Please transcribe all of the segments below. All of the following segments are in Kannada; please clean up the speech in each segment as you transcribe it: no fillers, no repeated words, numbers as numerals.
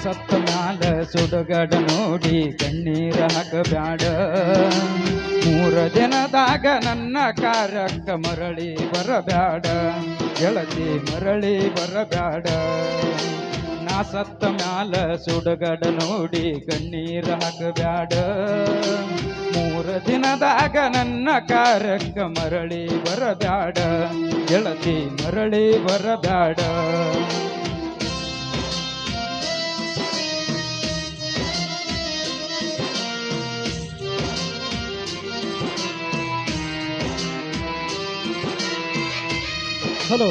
ಸತ್ತ ಮ್ಯಾಲ ಸುಡುಗಡ ನೋಡಿ ಕಣ್ಣೀರ ಹಾಕಬ್ಯಾಡ. 3 ದಿನದಾಗ ನನ್ನ ಕಾರ್ಯಕ್ಕ ಮರಳಿ ಬರಬ್ಯಾಡ ಗೆಳತಿ, ಮರಳಿ ಬರಬ್ಯಾಡ. ನಾ ಸತ್ತ ಮ್ಯಾಲ ಸುಡುಗಡ ನೋಡಿ ಕಣ್ಣೀರ ಹಾಕಬ್ಯಾಡ. 3 ದಿನದಾಗ ನನ್ನ ಕಾರ್ಯಕ್ಕ ಮರಳಿ ಬರಬ್ಯಾಡ ಗೆಳತಿ, ಮರಳಿ ಬರಬ್ಯಾಡ. ಹಲೋ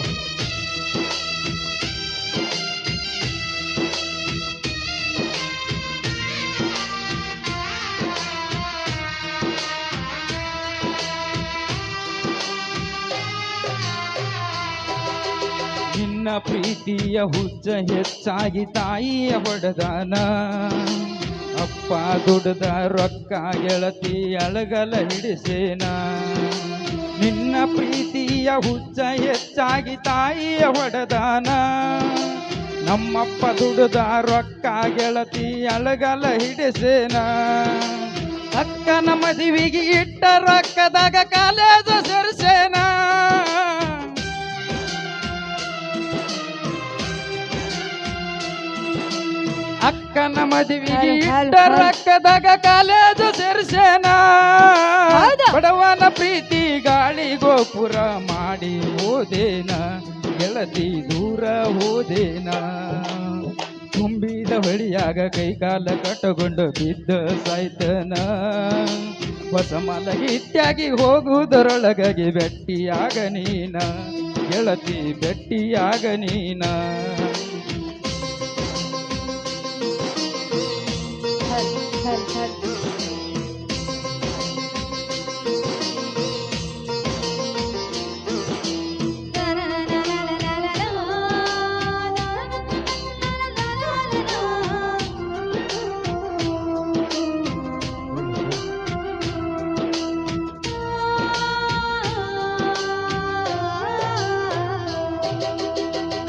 ನಿನ್ನ ಪ್ರೀತಿಯ ಹುಚ್ಚ ಹೆಚ್ಚಾಗಿ ತಾಯಿಯ ಹೊಡೆದಾನ. ಅಪ್ಪ ದುಡ್ದ ರೊಕ್ಕ ಗೆಳತಿ ಅಳಗಲ ಹಿಡಿಸೇನ. ನಿನ್ನ ಪ್ರೀತಿಯ ಹುಚ್ಚ ಹೆಚ್ಚಾಗಿ ತಾಯಿಯ ಹೊಡೆದಾನ. ನಮ್ಮಪ್ಪ ದುಡ್ದ ರೊಕ್ಕ ಗೆಳತಿ ಅಳಗಲ ಹಿಡಿಸೇನ. ಅಕ್ಕನ ಮದುವೆಗೆ ಇಟ್ಟ ರೊಕ್ಕದಾಗ ಕಾಲೇಜ ಸೇರ್ಸೇನ. ಅಕ್ಕನ ಮದುವೆಗೆ ಇಟ್ಟ ರೊಕ್ಕದಾಗ ಕಾಲೇಜ ಸೇರ್ಸೇನ. ಬಡವನ ಪ್ರೀತಿ ಗಾಳಿ ಗೋಪುರ ಮಾಡಿ ಹೋದೇನ ಗೆಳತಿ, ದೂರ ಹೋದೇನ. ತುಂಬಿದ ಹೊಳಿಯಾಗ ಕೈಕಾಲ ಕಟ್ಟಕೊಂಡು ಬಿದ್ದ ಸಾಯ್ತನ. ಹೊಸ ಮಲಗಿತ್ಯಾಗಿ ಹೋಗುವುದರೊಳಗಾಗಿ ಬೆಟ್ಟಿಯಾಗ ನೀನ ಗೆಳತಿ, ಬೆಟ್ಟಿಯಾಗ ನೀನ.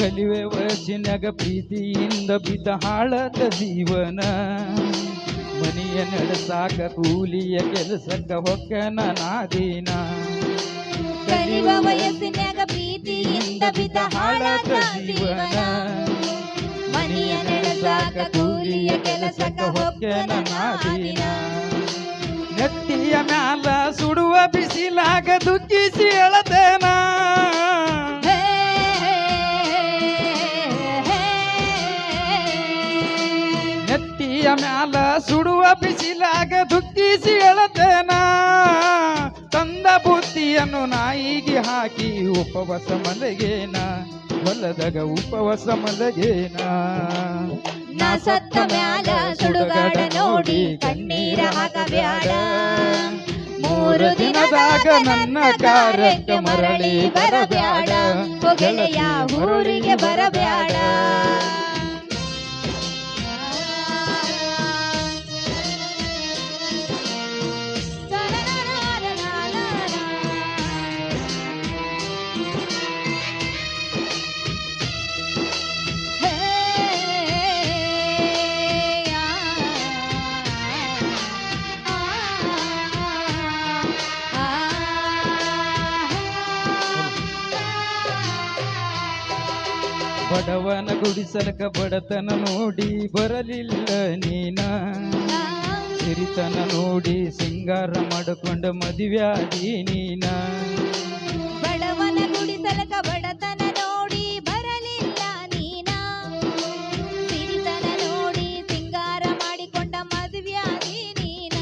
ಕಲಿವೆ ವಯಸ್ಸಿನಾಗ ಪ್ರೀತಿಯಿಂದ ಬಿದ್ದ ಹಾಳದ ಜೀವನ. ಮನೆಯ ನಡೆಸಾಕ ಕೂಲಿಯ ಕೆಲಸಕ್ಕ ಹೊಕ್ಕನ ನಾದಿನ. ಕಲಿಯುವ ವಯಸ್ಸಿನಾಗ ಪ್ರೀತಿಯಿಂದ ಬಿದ್ದ ಹಾಳದ ಜೀವನ. ಮನೆಯ ನಡೆಸಾಕ ಕೂಲಿಯ ಕೆಲಸಕ್ಕ ಹೊಕ್ಕನ ನಾದಿನ. ನೆತ್ತಿಯ ಮ್ಯಾಲ ಸುಡುವ ಬಿಸಿಲಾಗ ದುಃಖಿಸಿ ಎಳತೇನ. ನೆತ್ತಿಯ ಮ್ಯಾಲ ಸುಡುವ ಬಿಸಿಲಾಗ ದುಃಖಿಸಿ ಎಳತೇನ. ತಂದ ಬುತ್ತಿಯನ್ನು ನಾಯಿಗೆ ಹಾಕಿ ಉಪವಾಸ ಮಲಗೇನ ಹೊಲದಾಗ ಉಪವಾಸ ಮಲಗೇನ. ನಾ ಸತ್ತ ಮ್ಯಾಲ ಸುಡುಗಾಡ ನೋಡಿ ಕಣ್ಣೀರ ಹಾಕಬ್ಯಾಡ. 3 ದಿನದಾಗ ನನ್ನ ಕಾರ್ಯಕ್ಕೆ ಮರಳಿ ಬರಬ್ಯಾಡ ಗೆಳೆಯ, ಊರಿಗೆ ಬರಬ್ಯಾಡ. ಬಡವನ ಗುಡಿಸಲಕ ಬಡತನ ನೋಡಿ ಬರಲಿಲ್ಲ ನೀನ. ಸಿರಿತನ ನೋಡಿ ಸಿಂಗಾರ ಮಾಡಿಕೊಂಡ ಮದುವ್ಯಾದಿ ನೀನ. ಬಡವನ ಗುಡಿಸಲಕ ಬಡತನ ನೋಡಿ ಬರಲಿಲ್ಲ ನೀನ. ಸಿರಿತನ ನೋಡಿ ಸಿಂಗಾರ ಮಾಡಿಕೊಂಡ ಮದುವ್ಯಾದಿ ನೀನ.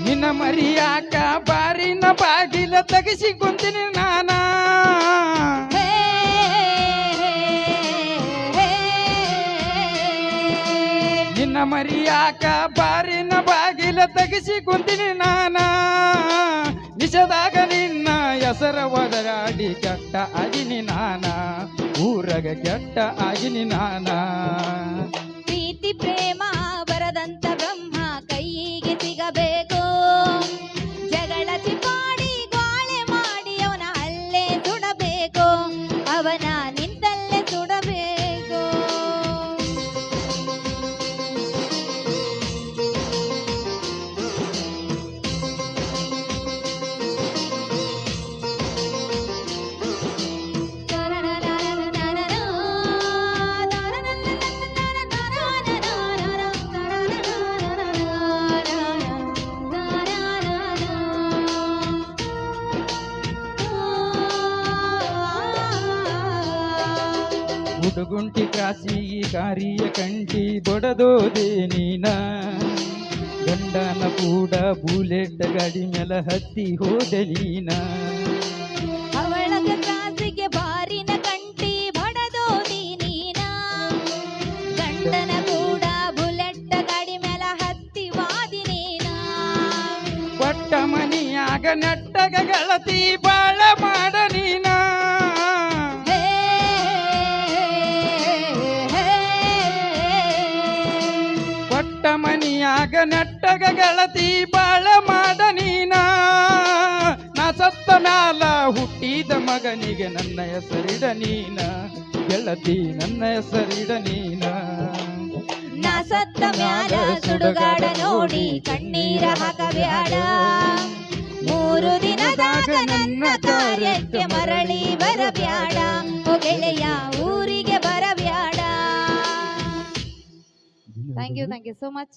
ನಿನ್ನ ಮರಿಯಾಕ ಬಾರಿನ ಬಾಗಿಲ ತಗಸಿ ಕುಂತೀನಿ ನಾನ. ನಿನ್ನ ಮರಿಯಾಕ ಬಾರಿನ ಬಾಗಿಲ ತಗಸಿ ಕುಂತೀನಿ ನಾನ. ನಿಷದಾಗ ನಿನ್ನ ಹೆಸರ ಒದರಾಡಿ ಕೆಟ್ಟ ಆಗಿನಿ ನಾನ. ಊರಗ ಕೆಟ್ಟ ಆಗಿನಿ ನಾನ. ಪ್ರೀತಿ ಪ್ರೇಮ ಬರದಂತ ಬ್ರಹ್ಮ ಕೈಗೆ ಸಿಗಬೇಕು. ಜಗಳ ಚಿಪಾಡಿ ಗಾಳೆ ಮಾಡಿ ಅವನ ಅಲ್ಲೇ ಸುಡಬೇಕು. ಅವನ ನಿಂತಲ್ಲೇ ಸುಡಬೇಕು. ಗುಡುಗುಂಟಿ ಕ್ರಾಸಿಗಿ ಕಾರಿಯ ಕಂಟಿ ಬಡದೋದೆ ನೀನ ಗಂಡನ ಕೂಡ ಬುಲೆಟ್ ಗಾಡಿ ಮೇಲೆ ಹತ್ತಿ ಹೋದೆ ನೀನ ಅವಳಗ ಕಾಸಿಗೆ ಬಾರಿನ ಕಂಟಿ ಬಡದೋದಿ ನೀನ ಗಂಡನ ಕೂಡ ಬುಲೆಟ್ ಗಾಡಿ ಮೇಲೆ ಹತ್ತಿ ವಾದಿ ನೀನ ಕೊಟ್ಟ ಮನಿಯಾಗ ನೆಟ್ಟಗ ಗೆಳತಿ ಬಾಳ ಮಾಡ ನೀನ ಹೇ, ಹೇ, ಕೊಟ್ಟ ಮನಿಯಾಗ ನೆಟ್ಟಗ ಗೆಳತಿ ಬಾಳ ಮಾಡ ನೀನ ನಾ ಸತ್ತ ಮ್ಯಾಲ ಹುಟ್ಟಿದ ಮಗನಿಗೆ ನನ್ನ ಹೆಸರಿಡ ನೀನ ಗೆಳತಿ ನನ್ನ ಹೆಸರಿಡ ನೀನ ನಾ ಸತ್ತ ಮ್ಯಾಲ ಸುಡುಗಾಡ ನೋಡಿ ಕಣ್ಣೀರ ಹಾಕಬ್ಯಾಡ 3 ದಿನದಾಗ ನನ್ನ ಕಾರ್ಯಕ್ಕೆ ಮರಳಿ ಬರಬ್ಯಾಡ ಓ ಗೆಳೆಯ ಊರಿಗೆ ಬರಬ್ಯಾಡ ಥ್ಯಾಂಕ್ ಯು ಸೋ ಮಚ್